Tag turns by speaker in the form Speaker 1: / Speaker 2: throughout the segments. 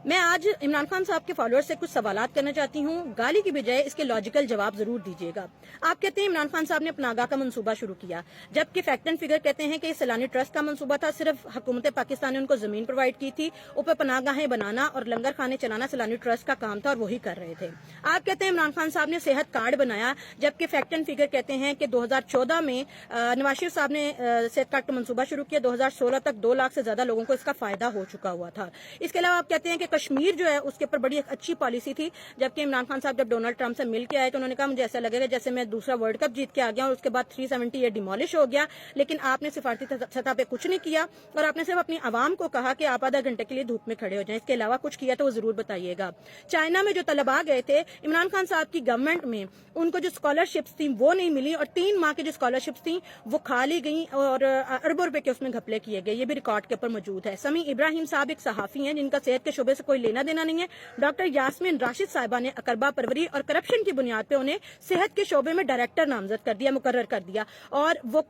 Speaker 1: میں آج عمران خان صاحب کے فالوور سے کچھ سوالات کرنا چاہتی ہوں. گالی کی بجائے اس کے لاجیکل جواب ضرور دیجیے گا. آپ کہتے ہیں عمران خان صاحب نے پناہ گاہ کا منصوبہ شروع کیا، جبکہ فیکٹ اینڈ فگر کہتے ہیں کہ یہ سیلانی ٹرسٹ کا منصوبہ تھا. صرف حکومت پاکستان نے ان کو زمین پرووائڈ کی تھی، اوپر پناہ گاہیں بنانا اور لنگر خانے چلانا سیلانی ٹرسٹ کا کام تھا اور وہی کر رہے تھے. آپ کہتے ہیں عمران خان صاحب نے صحت کارڈ بنایا، جبکہ فیکٹ اینڈ فگر کہتے ہیں کہ 2014 میں نواز شریف صاحب نے صحت کارڈ کا منصوبہ شروع کیا. 2016 تک 2 لاکھ سے زیادہ لوگوں کو اس کا فائدہ ہو چکا ہوا تھا. اس کے علاوہ آپ کہتے ہیں کہ کشمیر جو ہے اس کے اوپر بڑی ایک اچھی پالیسی تھی، جبکہ عمران خان صاحب جب ڈونلڈ ٹرمپ سے مل کے آئے تو انہوں نے کہا مجھے ایسا لگے گا جیسے میں دوسرا ورلڈ کپ جیت کے آ گیا اور اس کے بعد 378 ڈیمالش ہو گیا. لیکن آپ نے سفارتی سطح پہ کچھ نہیں کیا اور آپ نے صرف اپنی عوام کو کہا کہ آپ آدھا گھنٹے کے لیے دھوپ میں کھڑے ہو جائیں. اس کے علاوہ کچھ کیا تو وہ ضرور بتائیے گا. چائنا میں جو طلباء گئے تھے عمران خان صاحب کی گورنمنٹ میں، ان کو جو اسکالرشپس تھیں وہ نہیں ملی اور 3 ماہ کی جو اسکالرشپس تھیں وہ کھا لی گئیں اور اربوں روپے کے اس میں گھپلے کیے گئے. یہ بھی ریکارڈ کے اوپر موجود ہے. سمیع ابراہیم صاحب ایک صحافی ہیں جن کا صحت کے شعبے سے کوئی لینا دینا نہیں ہے. ڈاکٹر یاسمین راشد صاحبہ نے اقربا پروری اور کرپشن کی بنیاد پہ انہیں صحت کے شعبے میں ڈائریکٹر نامزد کر دیا، مقرر کر دیا، اور وہ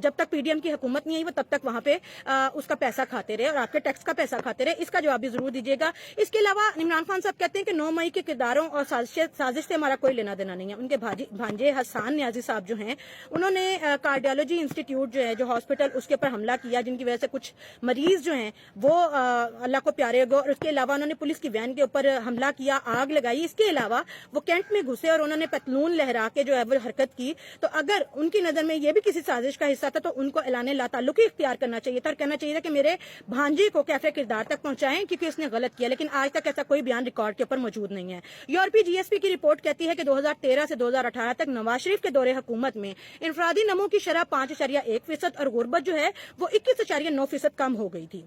Speaker 1: جب تک پی ڈی ایم کی حکومت نہیں آئی وہ تب تک وہاں پہ اس کا پیسہ کھاتے رہے اور آپ کے ٹیکس کا پیسہ کھاتے رہے. اس کا جواب بھی ضرور دیجیے گا. اس کے علاوہ عمران خان صاحب کہتے ہیں کہ 9 مئی کے کرداروں اور سازش سے ہمارا کوئی لینا دینا نہیں ہے. ان کے بھانجے حسان نیازی صاحب جو ہیں انہوں نے کارڈیالوجی انسٹیٹیوٹ جو ہے جو ہاسپٹل اس کے اوپر حملہ کیا، جن کی وجہ سے کچھ مریض جو ہیں وہ اللہ کو پیارے ہو. اور اس کے علاوہ انہوں نے پولیس کی وین کے اوپر حملہ کیا، آگ لگائی. اس کے علاوہ وہ کینٹ میں گھسے اور انہوں نے پتلون لہرا کے جو ہے وہ حرکت کی. تو اگر ان کی نظر میں یہ بھی کسی سازش کا حصہ تھا تو ان کو اعلان لا تعلقی اختیار کرنا چاہیے تھا اور کہنا چاہیے تھا کہ میرے بھانجے کو کیفے کردار تک پہنچائیں کیونکہ اس نے غلط کیا. لیکن آج تک ایسا کوئی بیان ریکارڈ کے اوپر موجود نہیں ہے. یورپی جی ایس پی کی رپورٹ کہتی ہے کہ 2013 سے 2018 تک نواز شریف کے دور حکومت میں انفرادی نمو کی شرح 5.1% اور غربت جو ہے وہ 21.9% کم ہو گئی تھی.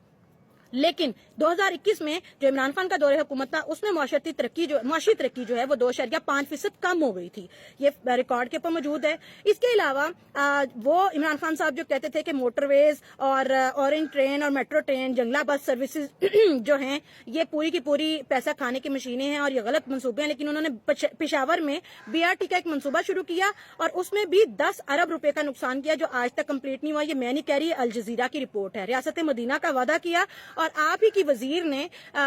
Speaker 1: لیکن 2021 میں جو عمران خان کا دور حکومت تھا اس میں معاشی ترقی جو ہے وہ 2.5% کم ہو گئی تھی. یہ ریکارڈ کے اوپر موجود ہے. اس کے علاوہ وہ عمران خان صاحب جو کہتے تھے کہ موٹر ویز اور اورنج ٹرین اور میٹرو ٹرین، جنگلہ بس سروسز جو ہیں یہ پوری کی پوری پیسہ کھانے کی مشینیں ہیں اور یہ غلط منصوبے ہیں. لیکن انہوں نے پشاور میں BRT کا ایک منصوبہ شروع کیا اور اس میں بھی 10 ارب روپے کا نقصان کیا جو آج تک کمپلیٹ نہیں ہوا. یہ میں نہیں کہہ رہی، الجزیرہ کی رپورٹ ہے. ریاست مدینہ کا وعدہ کیا اور آپ ہی کی وزیر نے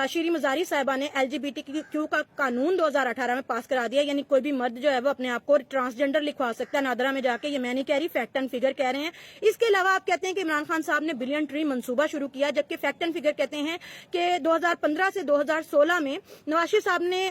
Speaker 1: شیریں مزاری صاحبہ نے LGBTQ کا قانون 2018 میں پاس کرا دیا. یعنی کوئی بھی مرد جو ہے وہ اپنے آپ کو ٹرانسجنڈر لکھوا سکتا ہے نادرا میں جا کے. یہ میں نہیں کہہ رہی، فیکٹ اینڈ فگر کہہ رہے ہیں. اس کے علاوہ آپ کہتے ہیں کہ عمران خان صاحب نے بلین ٹری منصوبہ شروع کیا، جبکہ فیکٹ اینڈ فگر کہتے ہیں کہ 2015 سے 2016 میں نواز شریف صاحب نے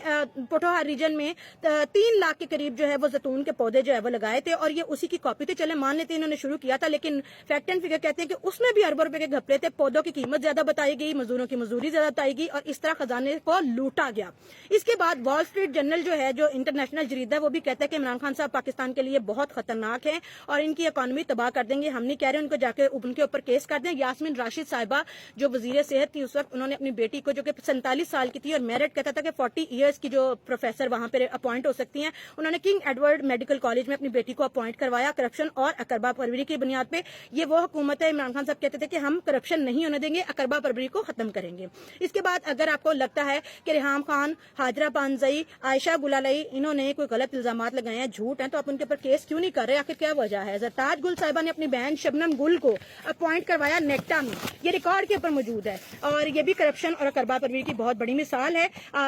Speaker 1: پوٹھوہار ریجن میں 3 لاکھ کے قریب جو ہے وہ زیتون کے پودے جو ہے وہ لگائے تھے اور یہ اسی کی کاپی تھے. چلے مان لیتے انہوں نے شروع کیا تھا، لیکن فیکٹ اینڈ فگر کہتے ہیں کہ اس میں بھی اربوں روپے کے گھپلے تھے. پودوں کی قیمت زیادہ بتائی گئی، مزدوروں کی مزدوری زیادہ بتائی گئی اور اس طرح خزانے کو لوٹا گیا. اس کے بعد وال اسٹریٹ جرنل جو ہے جو انٹرنیشنل جریدہ ہے وہ بھی کہتا ہے کہ عمران خان صاحب پاکستان کے لیے بہت خطرناک ہیں اور ان کی اکانومی تباہ کر دیں گے. ہم نہیں کہہ رہے ان کو جا کے ان کے اوپر کیس کر دیں. یاسمین راشد صاحبہ جو وزیر صحت تھی اس وقت، انہوں نے اپنی بیٹی کو جو کہ 47 سال کی تھی اور میرٹ کہتا تھا کہ 40 ایئرس کی جو پروفیسر وہاں پہ اپوائنٹ ہو سکتی ہیں، انہوں نے کنگ ایڈورڈ میڈیکل کالج میں اپنی بیٹی کو اپوائنٹ کروایا کرپشن اور اقربا پروری کی بنیاد پہ. یہ وہ حکومت ہے. عمران خان صاحب کہتے تھے کہ ہم کرپشن نہیں ہونے دیں گے، اقربا پروری کو ختم کریں گے. اس کے بعد اگر آپ کو لگتا ہے کہ ریحام خان، ہاجرہ پانزئی، عائشہ گلالئی انہوں نے کوئی غلط الزامات لگائے ہیں، جھوٹ ہیں، تو آپ ان کے اوپر کیس کیوں نہیں کر رہے؟ آخر کیا وجہ ہے؟ زرتاج گل صاحبہ نے اپنی بہن شبنم گل کو اپوائنٹ کروایا نیکٹا میں. یہ ریکارڈ کے اوپر موجود ہے اور یہ بھی کرپشن اور اقربا پروری کی بہت بڑی مثال ہے.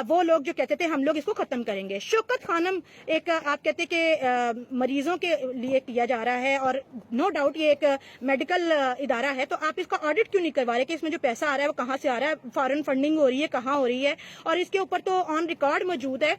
Speaker 1: وہ لوگ جو کہتے تھے ہم لوگ اس کو ختم کریں گے. شوکت خانم ایک آپ کہتے کہ مریضوں کے لیے کیا جا رہا ہے اور نو ڈاؤٹ یہ ایک میڈیکل ادارہ ہے، تو آپ اس کا آڈٹ کیوں نہیں کروا رہے کہ اس میں جو پیسہ آ رہا ہے وہ کہاں سے آ رہا ہے، فارن فنڈنگ ہو رہی ہے، کہاں ہو رہی ہے؟ اور اس کے اوپر تو آن ریکارڈ موجود ہے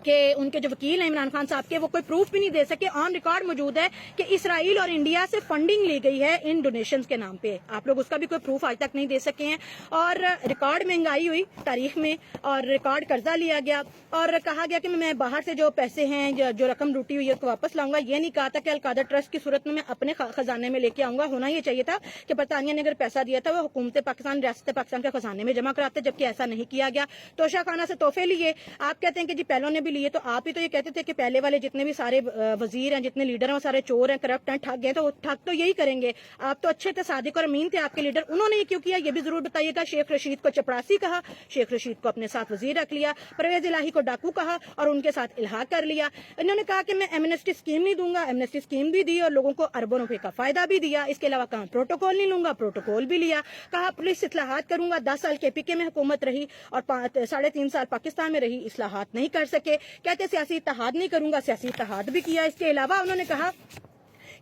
Speaker 1: کہ ان کے جو وکیل ہیں عمران خان صاحب کے وہ کوئی پروف بھی نہیں دے سکے. آن ریکارڈ موجود ہے کہ اسرائیل اور انڈیا سے فنڈنگ لی گئی ہے ان ڈونیشنز کے نام پہ. آپ لوگ اس کا بھی کوئی پروف آج تک نہیں دے سکے ہیں. اور ریکارڈ مہنگائی ہوئی تاریخ میں اور ریکارڈ قرضہ لیا گیا اور کہا گیا کہ میں باہر سے جو پیسے ہیں جو رقم لوٹی ہوئی ہے اس کو واپس لاؤں گا. یہ نہیں کہا تھا کہ القادر ٹرسٹ کی صورت میں اپنے خزانے میں لے کے آؤں گا. ہونا یہ چاہیے تھا کہ برطانیہ نے اگر پیسہ دیا تھا وہ حکومت پاکستان، ریاست پاکستان کے خزانے میں جمع کراتے، جبکہ ایسا نہیں کیا گیا. توشہ خانہ سے تحفے لیے. آپ کہتے ہیں کہ جی پہلوں نے بھی لیے تو آپ ہی تو یہ کہتے تھے کہ پہلے والے جتنے بھی سارے وزیر ہیں، جتنے لیڈر ہیں، وہ سارے چور ہیں، کرپٹ ہیں، ٹھگ ہیں، تو ٹھگ تو یہی کریں گے. آپ تو اچھے تھے، صادق اور امین تھے آپ کے لیڈر، انہوں نے یہ کیوں کیا؟ یہ بھی ضرور بتائیے گا. شیخ رشید کو چپڑاسی کہا، شیخ رشید کو اپنے ساتھ وزیر رکھ لیا. پرویز الہی کو ڈاکو کہا اور ان کے ساتھ الحاق کر لیا. انہوں نے کہا کہ میں ایمنسٹی اسکیم نہیں دوں گا، ایمنسٹی اسکیم بھی دی اور لوگوں کو اربوں روپے کا فائدہ بھی دیا. اس کے علاوہ کہا پروٹوکول نہیں لوں گا، پروٹوکول بھی لیا. کہا پولیس اصلاحات کروں گا. 10 سال کے پی کے میں حکومت رہی اور 3.5 سال پاکستان میں رہی، اصلاحات نہیں کر سکے. کہتے سیاسی اتحاد نہیں کروں گا، سیاسی اتحاد بھی کیا. اس کے علاوہ انہوں نے کہا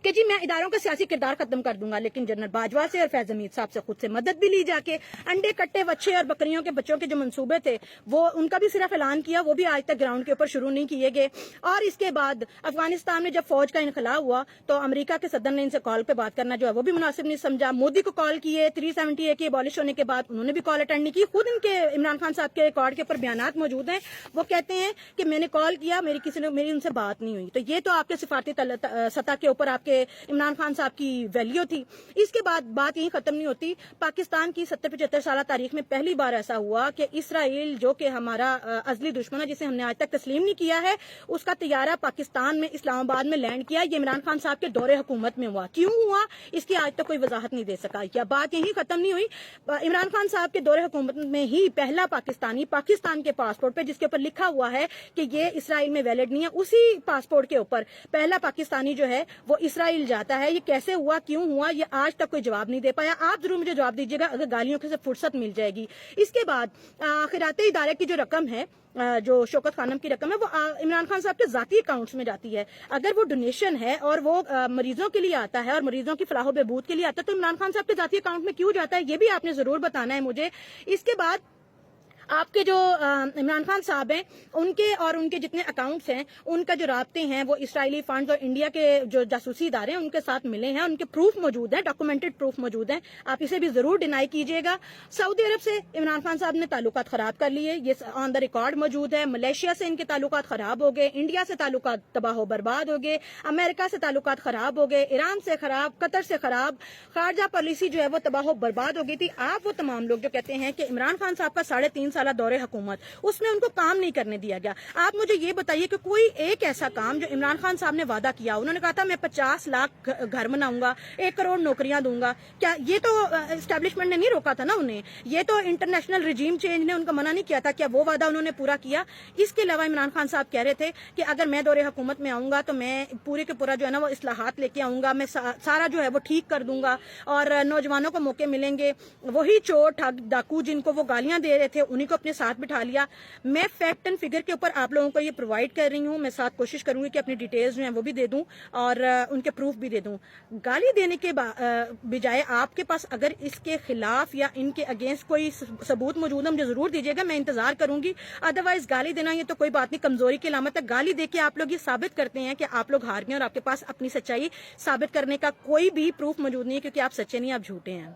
Speaker 1: کہ جی میں اداروں کا سیاسی کردار ختم کر دوں گا، لیکن جنرل باجوہ سے اور فیض حمید صاحب سے خود سے مدد بھی لی جا کے. انڈے کٹے وچھے اور بکریوں کے بچوں کے جو منصوبے تھے وہ ان کا بھی صرف اعلان کیا، وہ بھی آج تک گراؤنڈ کے اوپر شروع نہیں کیے گئے. اور اس کے بعد افغانستان میں جب فوج کا انخلا ہوا تو امریکہ کے صدر نے ان سے کال پہ بات کرنا جو ہے وہ بھی مناسب نہیں سمجھا. مودی کو کال کیے، 370A کی ابالش ہونے کے بعد انہوں نے بھی کال اٹینڈ نہیں کی. خود ان کے عمران خان صاحب کے ریکارڈ کے اوپر بیانات موجود ہیں، وہ کہتے ہیں کہ میں نے کال کیا، میری ان سے بات نہیں ہوئی. تو یہ تو آپ کے سفارتی سطح کے اوپر آپ کے عمران خان صاحب کی ویلیو تھی. اس کے بعد بات یہیں ختم نہیں ہوتی. پاکستان کی 70-75 سالہ تاریخ میں پہلی بار ایسا ہوا کہ اسرائیل جو کہ ہمارا ازلی دشمن ہے، جسے ہم نے آج تک تسلیم نہیں کیا ہے، اس کا طیارہ پاکستان میں اسلام آباد میں لینڈ کیا. یہ عمران خان صاحب کے دور حکومت میں ہوا. کیوں ہوا اس کی آج تک کوئی وضاحت نہیں دے سکا. یا بات یہیں ختم نہیں ہوئی. عمران خان صاحب کے دور حکومت میں ہی پہلا پاکستانی پاکستان کے پاسپورٹ پہ جس کے اوپر لکھا ہوا ہے کہ یہ اسرائیل میں ویلڈ نہیں ہے، اسی پاسپورٹ کے اوپر پہلا پاکستانی جو ہے وہ اسرائیل جاتا ہے. یہ کیسے ہوا، کیوں ہوا، یہ آج تک کوئی جواب نہیں دے پایا. آپ ضرور مجھے جواب دیجیے گا اگر گالیوں سے فرصت مل جائے گی. اس کے بعد خیراتی ادارے کی جو رقم ہے، جو شوکت خانم کی رقم ہے، وہ عمران خان صاحب کے ذاتی اکاؤنٹس میں جاتی ہے. اگر وہ ڈونیشن ہے اور وہ مریضوں کے لیے آتا ہے اور مریضوں کی فلاح و بہبود کے لیے آتا ہے تو عمران خان صاحب کے ذاتی اکاؤنٹ میں کیوں جاتا ہے، یہ بھی آپ نے ضرور بتانا ہے مجھے. اس کے بعد آپ کے جو عمران خان صاحب ہیں ان کے اور ان کے جتنے اکاؤنٹس ہیں ان کا جو رابطے ہیں وہ اسرائیلی فنڈز اور انڈیا کے جو جاسوسی ادارے ہیں ان کے ساتھ ملے ہیں. ان کے پروف موجود ہیں، ڈاکومنٹڈ پروف موجود ہیں. آپ اسے بھی ضرور ڈینائی کیجیے گا. سعودی عرب سے عمران خان صاحب نے تعلقات خراب کر لیے، یہ آن دا ریکارڈ موجود ہے. ملیشیا سے ان کے تعلقات خراب ہو گئے، انڈیا سے تعلقات تباہ و برباد ہو گئے، امریکہ سے تعلقات خراب ہو گئے، ایران سے خراب، قطر سے خراب. خارجہ پالیسی جو ہے وہ تباہ و برباد ہو گئی تھی. آپ وہ تمام لوگ جو کہتے ہیں کہ عمران خان صاحب کا 3.5 سالہ دور حکومت اس میں ان کو کام نہیں کرنے دیا گیا، آپ مجھے یہ بتائیے کہ کوئی ایک ایسا کام جو عمران خان صاحب نے وعدہ کیا، انہوں نے کہا تھا میں 50 لاکھ گھر بناؤں گا، 1 کروڑ نوکریاں دوں گا، کیا یہ تو اسٹیبلشمنٹ نے نہیں روکا تھا نا انہیں؟ یہ تو انٹرنیشنل رجیم چینج نے ان کو منع نہیں کیا تھا، کیا وہ وعدہ انہوں نے پورا کیا؟ اس کے علاوہ عمران خان صاحب کہہ رہے تھے کہ اگر میں دور حکومت میں آؤں گا تو میں پورے کے پورا جو ہے نا وہ اصلاحات لے کے آؤں گا، میں سارا جو ہے وہ ٹھیک کر دوں گا اور نوجوانوں کو موقع ملیں گے. وہی چور ٹھگ ڈاکو جن کو وہ گالیاں دے رہے تھے انہیں کو اپنے ساتھ بٹھا لیا. میں فیکٹ اینڈ فگر کے اوپر آپ لوگوں کو یہ پرووائڈ کر رہی ہوں. میں ساتھ کوشش کروں گی کہ اپنی ڈیٹیلز جو ہیں وہ بھی دے دوں اور ان کے پروف بھی دے دوں. گالی دینے کے بجائے آپ کے پاس اگر اس کے خلاف یا ان کے اگینسٹ کوئی ثبوت موجود ہے مجھے ضرور دیجیے گا، میں انتظار کروں گی. ادروائز گالی دینا یہ تو کوئی بات نہیں، کمزوری کی علامت ہے. گالی دے کے آپ لوگ یہ ثابت کرتے ہیں کہ آپ لوگ ہار گئے اور آپ کے پاس اپنی سچائی ثابت کرنے کا کوئی بھی پروف موجود نہیں ہے، کیونکہ آپ سچے نہیں، آپ جھوٹے ہیں.